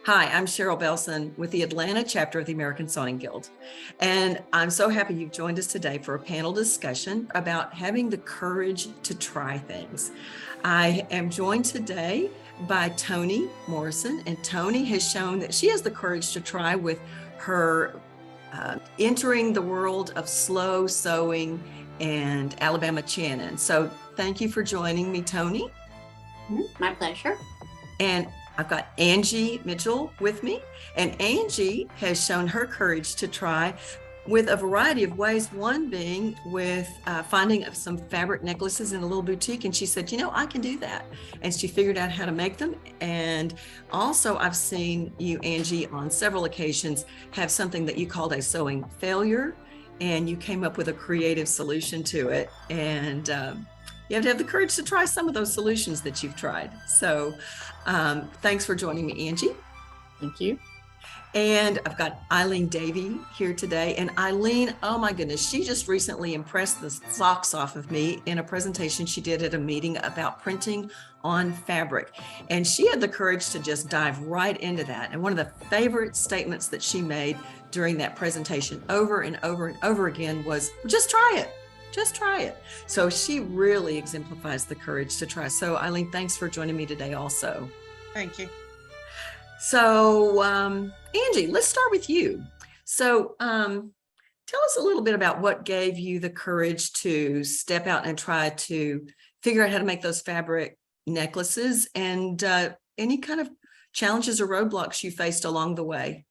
Hi, I'm Cheryl Belson with the Atlanta chapter of the American Sewing Guild. And I'm so happy you've joined us today for a panel discussion about having the courage to try things. I am joined today by Toni Morrison, and Toni has shown that she has the courage to try with her entering the world of slow sewing and Alabama Channon. So thank you for joining me, Toni. My pleasure. And I've got Angie Mitchell with me, and Angie has shown her courage to try with a variety of ways, one being with finding some fabric necklaces in a little boutique, and she said, I can do that. And she figured out how to make them. And also I've seen you, Angie, on several occasions have something that you called a sewing failure, and you came up with a creative solution to it. And you have to have the courage to try some of those solutions that you've tried. So thanks for joining me, Angie. Thank you. And I've got Eileen Davey here today. And Eileen, oh my goodness, she just recently impressed the socks off of me in a presentation she did at a meeting about printing on fabric. And she had the courage to just dive right into that. And one of the favorite statements that she made during that presentation over and over and over again was, just try it. Just try it. So she really exemplifies the courage to try. So Eileen, thanks for joining me today also. Thank you. So Angie, let's start with you. So tell us a little bit about what gave you the courage to step out and try to figure out how to make those fabric necklaces, and any kind of challenges or roadblocks you faced along the way.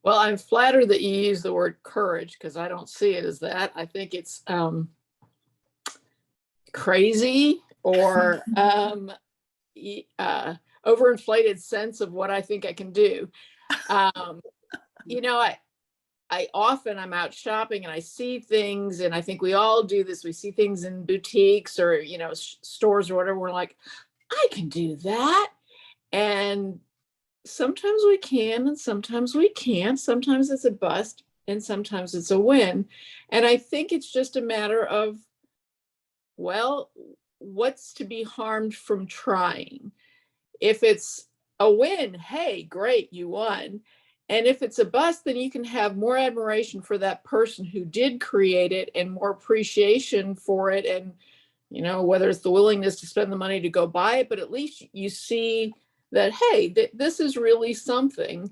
Well, I'm flattered that you use the word courage, because I don't see it as that. I think it's crazy or overinflated sense of what I think I can do. I often, I'm out shopping and I see things, and I think we all do this. We see things in boutiques or, stores or whatever. We're like, I can do that. And sometimes we can, and sometimes we can't. Sometimes it's a bust and sometimes it's a win. And I think it's just a matter of, well, what's to be harmed from trying? If it's a win, hey, great, you won. And if it's a bust, then you can have more admiration for that person who did create it and more appreciation for it. And, whether it's the willingness to spend the money to go buy it, but at least you see that, hey, this is really something.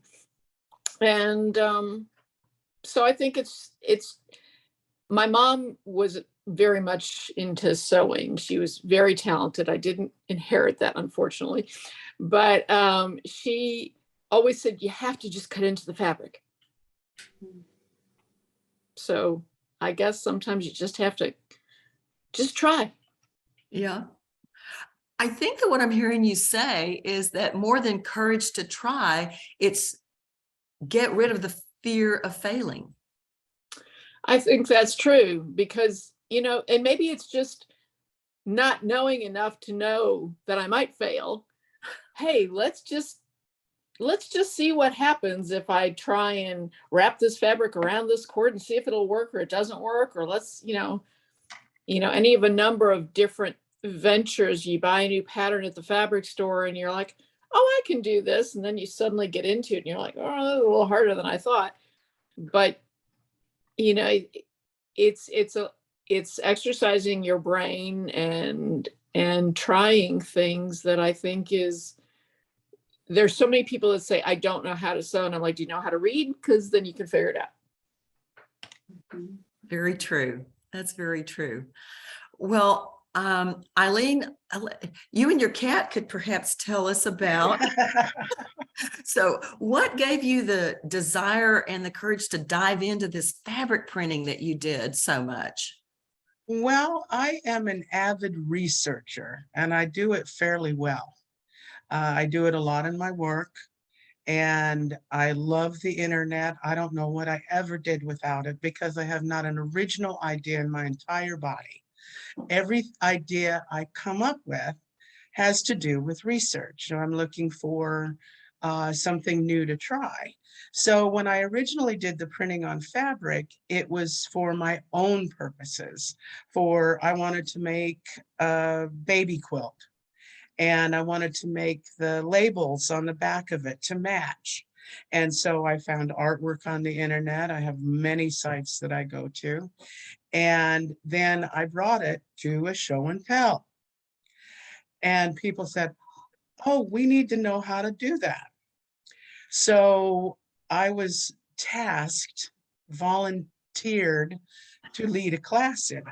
And so I think it's my mom was very much into sewing. She was very talented. I didn't inherit that, unfortunately, but she always said, you have to just cut into the fabric. So I guess sometimes you just have to just try. Yeah. I think that what I'm hearing you say is that more than courage to try, it's get rid of the fear of failing. I think that's true because, and maybe it's just not knowing enough to know that I might fail. Hey, let's just see what happens if I try and wrap this fabric around this cord and see if it'll work or it doesn't work, or let's, any of a number of different ventures. You buy a new pattern at the fabric store and you're like, oh, I can do this. And then you suddenly get into it and you're like, oh, that's a little harder than I thought. But, it's exercising your brain and trying things that I think there's so many people that say, I don't know how to sew. And I'm like, do you know how to read? Because then you can figure it out. Very true. That's very true. Well, Eileen, you and your cat could perhaps tell us about. So what gave you the desire and the courage to dive into this fabric printing that you did so much? Well, I am an avid researcher and I do it fairly well. I do it a lot in my work and I love the internet. I don't know what I ever did without it because I have not an original idea in my entire body. Every idea I come up with has to do with research. So I'm looking for something new to try. So when I originally did the printing on fabric, it was for my own purposes. I wanted to make a baby quilt. and I wanted to make the labels on the back of it to match. And so I found artwork on the internet. I have many sites that I go to. And then I brought it to a show and tell. And people said, oh, we need to know how to do that. So I was tasked, volunteered to lead a class in it.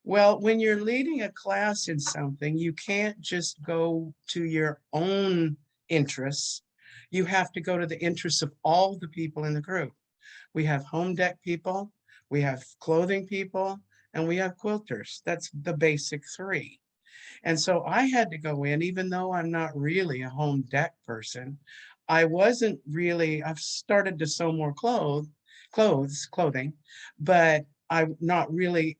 Well, when you're leading a class in something, you can't just go to your own interests. You have to go to the interests of all the people in the group. We have home deck people, we have clothing people, and we have quilters. That's the basic three. And so I had to go in, even though I'm not really a home deck person. I've started to sew more clothing, but I not really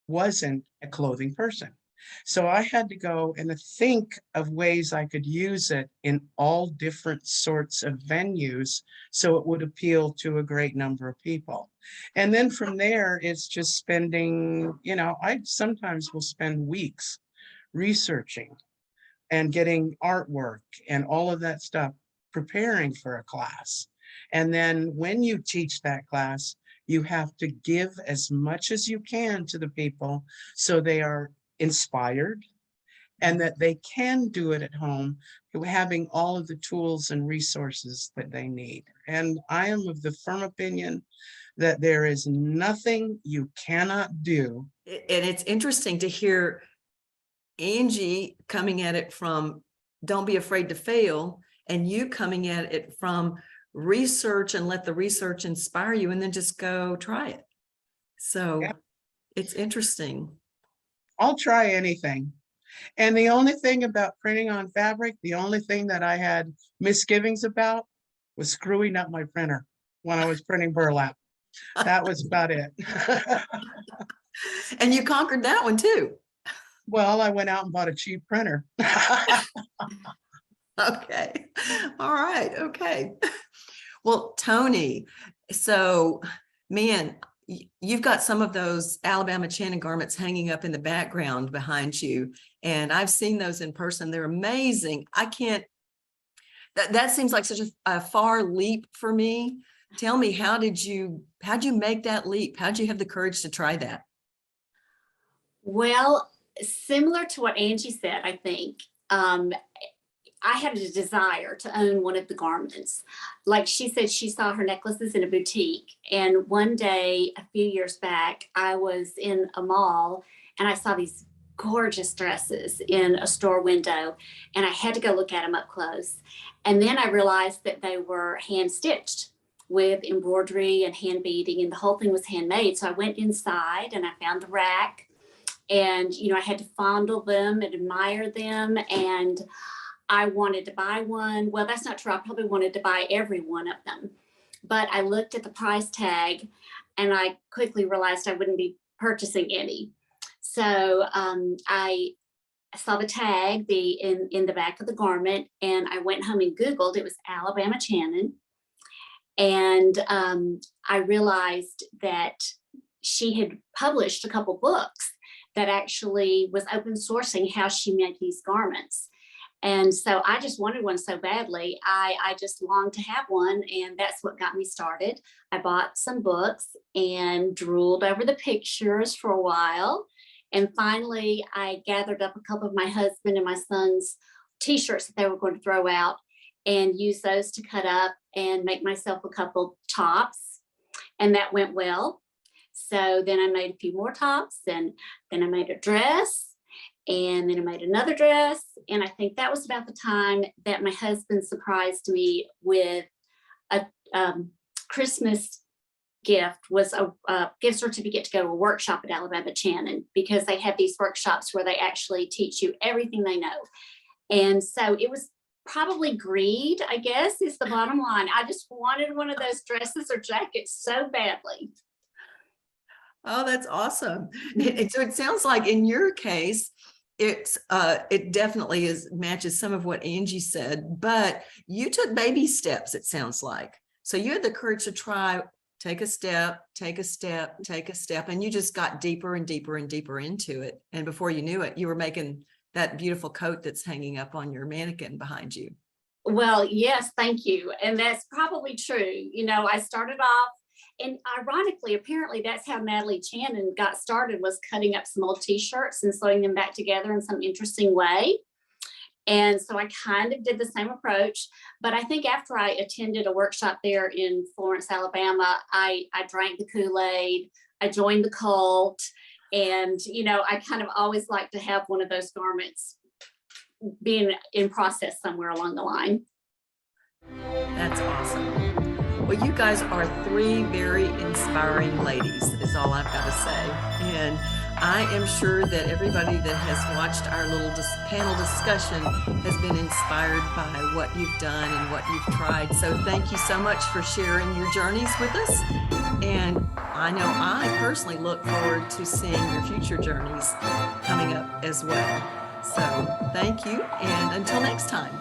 wasn't a clothing person. So I had to go and think of ways I could use it in all different sorts of venues so it would appeal to a great number of people. And then from there, it's just spending, I sometimes will spend weeks researching and getting artwork and all of that stuff, preparing for a class. And then when you teach that class, you have to give as much as you can to the people so they are inspired and that they can do it at home, having all of the tools and resources that they need. And I am of the firm opinion that there is nothing you cannot do. And it's interesting to hear Angie coming at it from don't be afraid to fail, and you coming at it from research and let the research inspire you and then just go try it. So Yeah. It's interesting. I'll try anything. And the only thing about printing on fabric, the only thing that I had misgivings about was screwing up my printer when I was printing burlap. That was about it. And you conquered that one too. Well, I went out and bought a cheap printer. Okay. All right. Okay. Well, Tony, so man, you've got some of those Alabama Channing garments hanging up in the background behind you. And I've seen those in person. They're amazing. That seems like such a far leap for me. Tell me, how'd you make that leap? How'd you have the courage to try that? Well, similar to what Angie said, I think, I had a desire to own one of the garments. Like she said, she saw her necklaces in a boutique. And one day, a few years back, I was in a mall and I saw these gorgeous dresses in a store window. And I had to go look at them up close. And then I realized that they were hand stitched with embroidery and hand beading, and the whole thing was handmade. So I went inside and I found the rack, and I had to fondle them and admire them, and I wanted to buy one. Well, that's not true. I probably wanted to buy every one of them, but I looked at the price tag and I quickly realized I wouldn't be purchasing any. So I saw the tag be in the back of the garment, and I went home and Googled. It was Alabama Channing. And I realized that she had published a couple books that actually was open sourcing how she made these garments. And so I just wanted one so badly. I just longed to have one, and that's what got me started. I bought some books and drooled over the pictures for a while. And finally, I gathered up a couple of my husband and my son's t-shirts that they were going to throw out and use those to cut up and make myself a couple tops. And that went well. So then I made a few more tops, and then I made a dress. And then I made another dress. And I think that was about the time that my husband surprised me with a Christmas gift, was a gift certificate to go to a workshop at Alabama Channing, because they have these workshops where they actually teach you everything they know. And so it was probably greed, I guess, is the bottom line. I just wanted one of those dresses or jackets so badly. Oh, that's awesome. So it sounds like in your case, it definitely matches some of what Angie said, but you took baby steps, it sounds like. So you had the courage to try, take a step, take a step, take a step, and you just got deeper and deeper and deeper into it. And before you knew it, you were making that beautiful coat that's hanging up on your mannequin behind you. Well, yes, thank you. And that's probably true. You know, I started off, and ironically, apparently that's how Natalie Channon got started, was cutting up some old t-shirts and sewing them back together in some interesting way. And so I kind of did the same approach. But I think after I attended a workshop there in Florence, Alabama, I drank the Kool-Aid, I joined the cult. And, you know, I kind of always like to have one of those garments being in process somewhere along the line. That's awesome. Well, you guys are three very inspiring ladies, is all I've got to say. And I am sure that everybody that has watched our little panel discussion has been inspired by what you've done and what you've tried. So thank you so much for sharing your journeys with us. And I know I personally look forward to seeing your future journeys coming up as well. So thank you, and until next time.